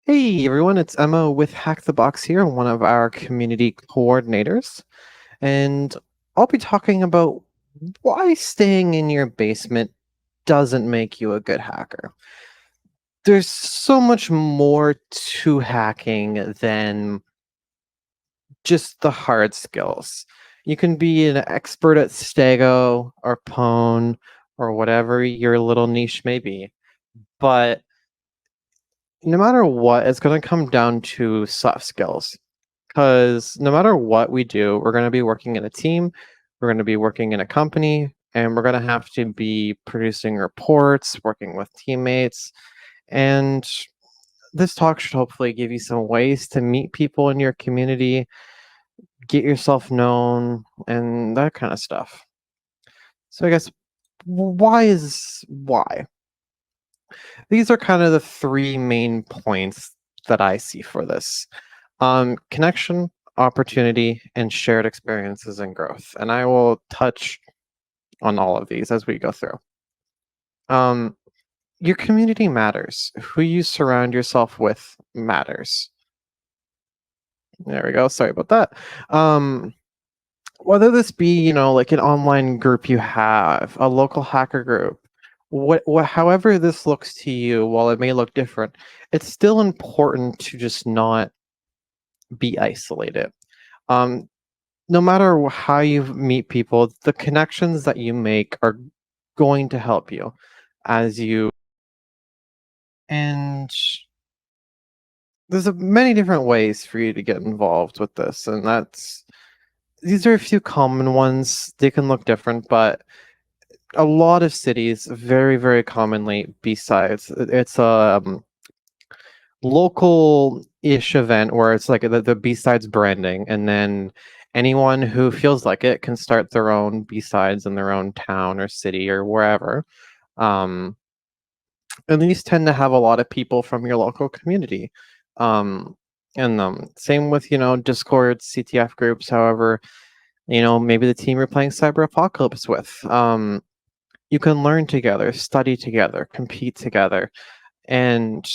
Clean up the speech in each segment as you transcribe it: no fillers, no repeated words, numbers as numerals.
Hey everyone, it's Emma with Hack the Box here, one of our community coordinators, and I'll be talking about why staying in your basement doesn't make you a good hacker. There's so much more to hacking than just the hard skills. You can be an expert at Stego or Pwn or whatever your little niche may be, but no matter what, it's going to come down to soft skills. Because no matter what we do, we're going to be working in a team, we're going to be working in a company, and we're going to have to be producing reports, working with teammates. And this talk should hopefully give you some ways to meet people in your community, get yourself known, and that kind of stuff. So I guess why? These are kind of the three main points that I see for this. Connection, opportunity, and shared experiences and growth. And I will touch on all of these as we go through. Um, your community matters. Who you surround yourself with matters. There we go. Sorry about that. Whether this be, like an online group you have, a local hacker group, however this looks to you, while it may look different, it's still important to just not be isolated. Um, no matter how you meet people, the connections that you make are going to help you as you. And there's many different ways for you to get involved with this, and these are a few common ones. They can look different, but a lot of cities very, very commonly, besides it's a local-ish event where it's like the B-sides branding, and then anyone who feels like it can start their own B-sides in their own town or city or wherever. Um, and these tend to have a lot of people from your local community. And same with, Discord, CTF groups, however, maybe the team you're playing Cyber Apocalypse with. You can learn together, study together, compete together, and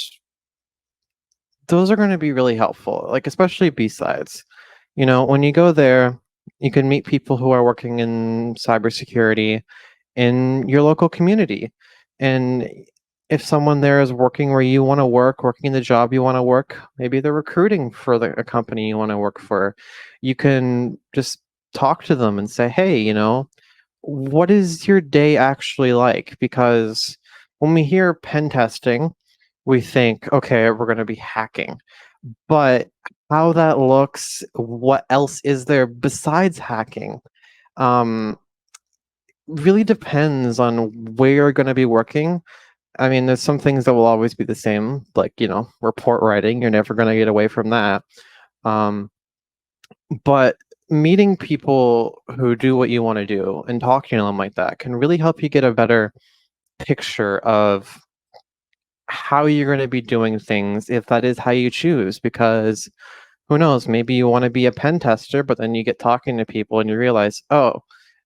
those are going to be really helpful, like especially B-sides. When you go there, you can meet people who are working in cybersecurity in your local community. And if someone there is working where you want to work, working the job you want to work, maybe they're recruiting for a company you want to work for, you can just talk to them and say, hey, what is your day actually like? Because when we hear pen testing, we think, okay, we're going to be hacking. But how that looks, what else is there besides hacking? Um, really depends on where you're going to be working. I mean, there's some things that will always be the same, like, report writing. You're never going to get away from that. Um, but meeting people who do what you want to do and talking to them like that can really help you get a better picture of how you're going to be doing things if that is how you choose. Because who knows, maybe you want to be a pen tester, but then you get talking to people and you realize, oh,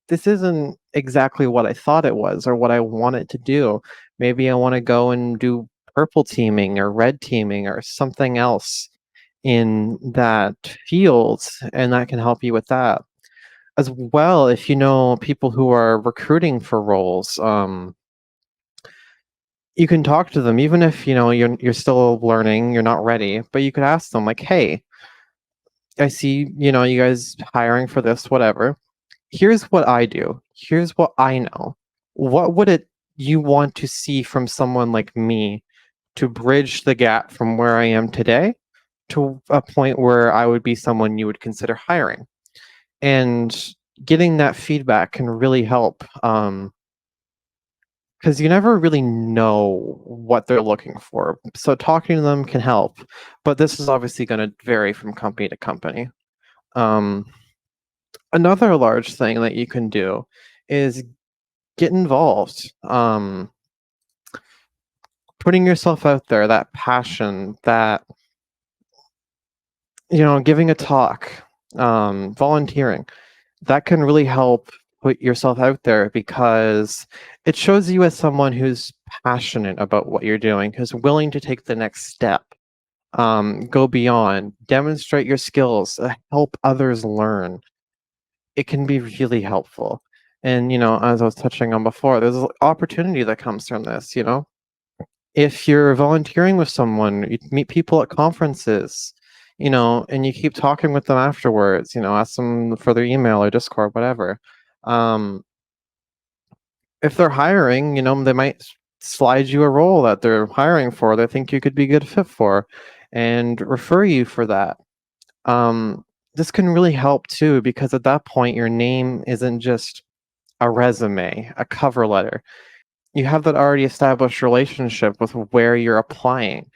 this isn't exactly what I thought it was or what I wanted to do. Maybe I want to go and do purple teaming or red teaming or something else in that field, and that can help you with that. As well, if you know people who are recruiting for roles, you can talk to them even if you're still learning, you're not ready, but you could ask them like, hey, I see, you guys hiring for this, whatever. Here's what I do. Here's what I know. What would it you want to see from someone like me to bridge the gap from where I am today to a point where I would be someone you would consider hiring? And getting that feedback can really help. Because you never really know what they're looking for. So talking to them can help, but this is obviously going to vary from company to company. Um, Another large thing that you can do is get involved. Putting yourself out there, that passion, that, giving a talk, volunteering, that can really help put yourself out there because it shows you as someone who's passionate about what you're doing, who's willing to take the next step. Go beyond, demonstrate your skills, help others learn. It can be really helpful. And, as I was touching on before, there's an opportunity that comes from this, if you're volunteering with someone, you meet people at conferences, and you keep talking with them afterwards, ask them for their email or Discord, whatever. Um, if they're hiring, they might slide you a role that they're hiring for, they think you could be a good fit for, and refer you for that. Um, this can really help too, because at that point, your name isn't just a resume, a cover letter. You have that already established relationship with where you're applying,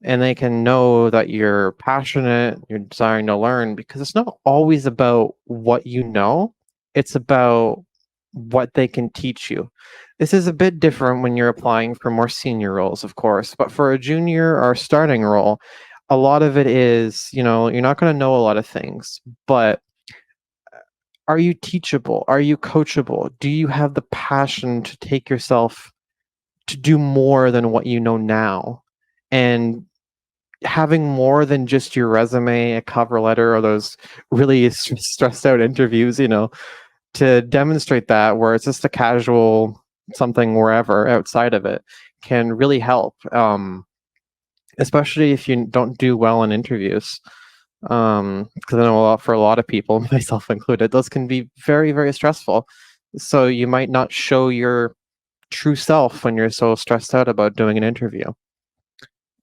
and they can know that you're passionate, you're desiring to learn, because it's not always about what you know, it's about what they can teach you. This is a bit different when you're applying for more senior roles, of course, but for a junior or starting role, a lot of it is, you're not going to know a lot of things, but are you teachable? Are you coachable? Do you have the passion to take yourself to do more than what you know now? And having more than just your resume, a cover letter, or those really stressed out interviews, to demonstrate that, where it's just a casual something wherever outside of it, can really help. Especially if you don't do well in interviews. Because I know for a lot of people, myself included, those can be very, very stressful. So you might not show your true self when you're so stressed out about doing an interview.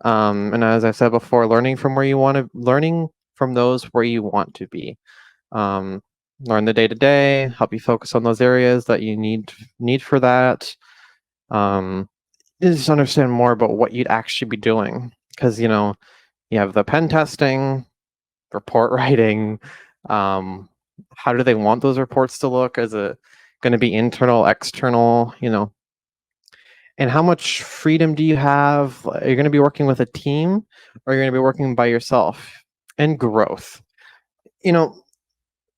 And as I said before, learning from those where you want to be. Um, Learn the day to day, help you focus on those areas that you need for that. Um, just understand more about what you'd actually be doing, because you have the pen testing, report writing. Um, how do they want those reports to look? Is it going to be internal, external? And how much freedom do you have? Are you going to be working with a team, or are you going to be working by yourself? And growth. You know,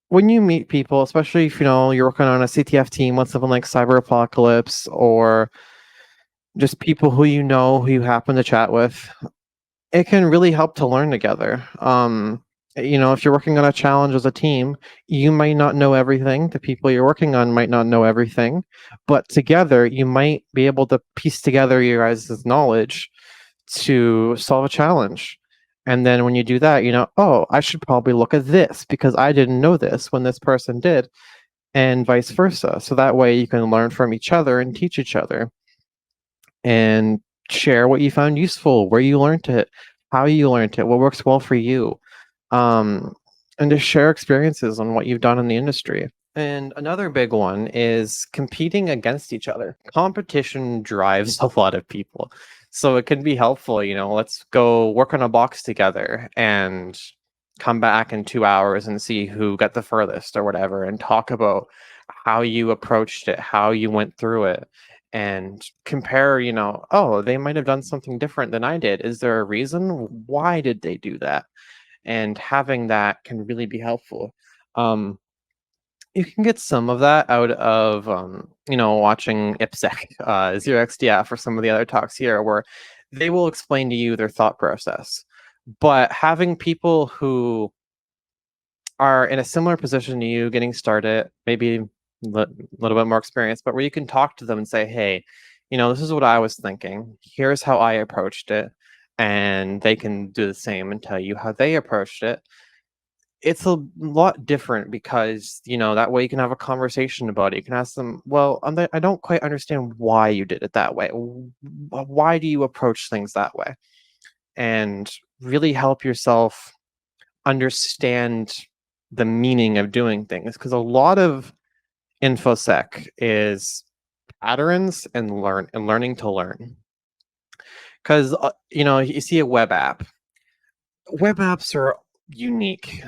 when you meet people, especially if you're working on a CTF team with something like Cyber Apocalypse, or just people who you happen to chat with, it can really help to learn together. If you're working on a challenge as a team, you might not know everything. The people you're working on might not know everything, but together you might be able to piece together your guys' knowledge to solve a challenge. And then when you do that, oh, I should probably look at this because I didn't know this when this person did, and vice versa. So that way you can learn from each other and teach each other and share what you found useful, where you learned it, how you learned it, what works well for you, um, and to share experiences on what you've done in the industry. And another big one is competing against each other. Competition drives a lot of people. So it can be helpful, let's go work on a box together and come back in 2 hours and see who got the furthest or whatever, and talk about how you approached it, how you went through it, and compare, oh, they might have done something different than I did. Is there a reason? Why did they do that? And having that can really be helpful. Um, you can get some of that out of, watching IPSEC, 0xDF, or some of the other talks here, where they will explain to you their thought process. But having people who are in a similar position to you, getting started, maybe a little bit more experience, but where you can talk to them and say, hey, this is what I was thinking. Here's how I approached it. And they can do the same and tell you how they approached it. It's a lot different because, that way you can have a conversation about it. You can ask them, well, I don't quite understand why you did it that way. Why do you approach things that way? And really help yourself understand the meaning of doing things, because a lot of infosec is patterns and learning to learn. Because you see a web apps are unique.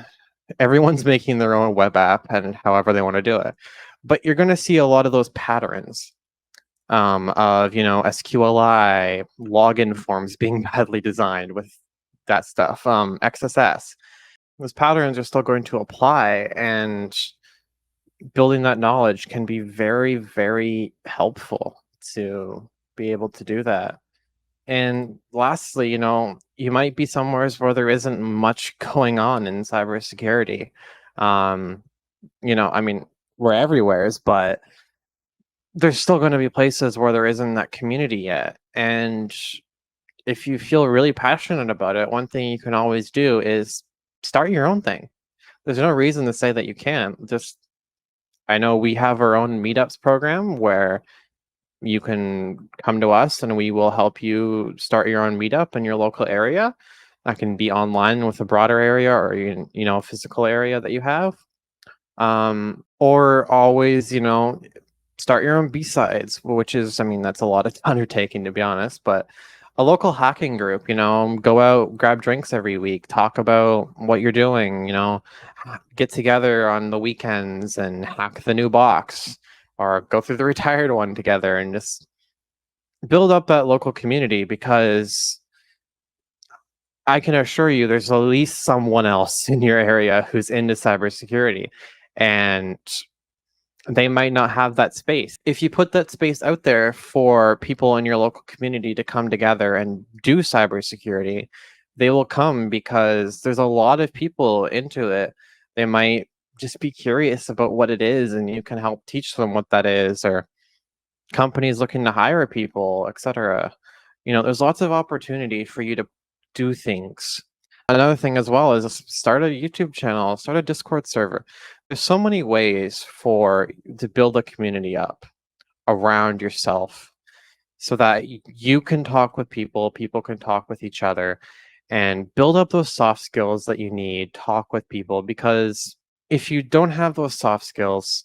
Everyone's making their own web app and however they want to do it, but you're going to see a lot of those patterns, of SQLi login forms being badly designed with that stuff, XSS. Those patterns are still going to apply, and building that knowledge can be very, very helpful to be able to do that. And lastly, you might be somewheres where there isn't much going on in cybersecurity. Um, I mean, we're everywheres, but there's still going to be places where there isn't that community yet. And if you feel really passionate about it, one thing you can always do is start your own thing. There's no reason to say that you can't. Just I know we have our own meetups program where you can come to us and we will help you start your own meetup in your local area. That can be online with a broader area or a physical area that you have. Or always, start your own B-sides, which is, I mean, that's a lot of undertaking to be honest, but a local hacking group, go out, grab drinks every week, talk about what you're doing, get together on the weekends and hack the new box or go through the retired one together and just build up that local community because I can assure you there's at least someone else in your area who's into cybersecurity. And they might not have that space. If you put that space out there for people in your local community to come together and do cybersecurity, they will come because there's a lot of people into it. They might just be curious about what it is, and you can help teach them what that is, or companies looking to hire people, etc. There's lots of opportunity for you to do things. Another thing as well is start a YouTube channel, start a Discord server. There's so many ways to build a community up around yourself so that you can talk with people, people can talk with each other, and build up those soft skills that you need, talk with people, because if you don't have those soft skills,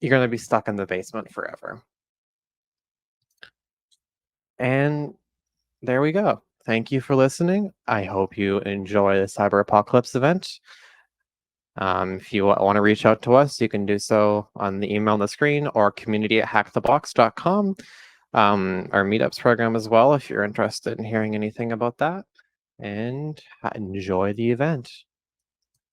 you're going to be stuck in the basement forever. And there we go. Thank you for listening. I hope you enjoy the Cyber Apocalypse event. If you want to reach out to us, you can do so on the email on the screen or community@hackthebox.com. Our meetups program as well, if you're interested in hearing anything about that. And enjoy the event.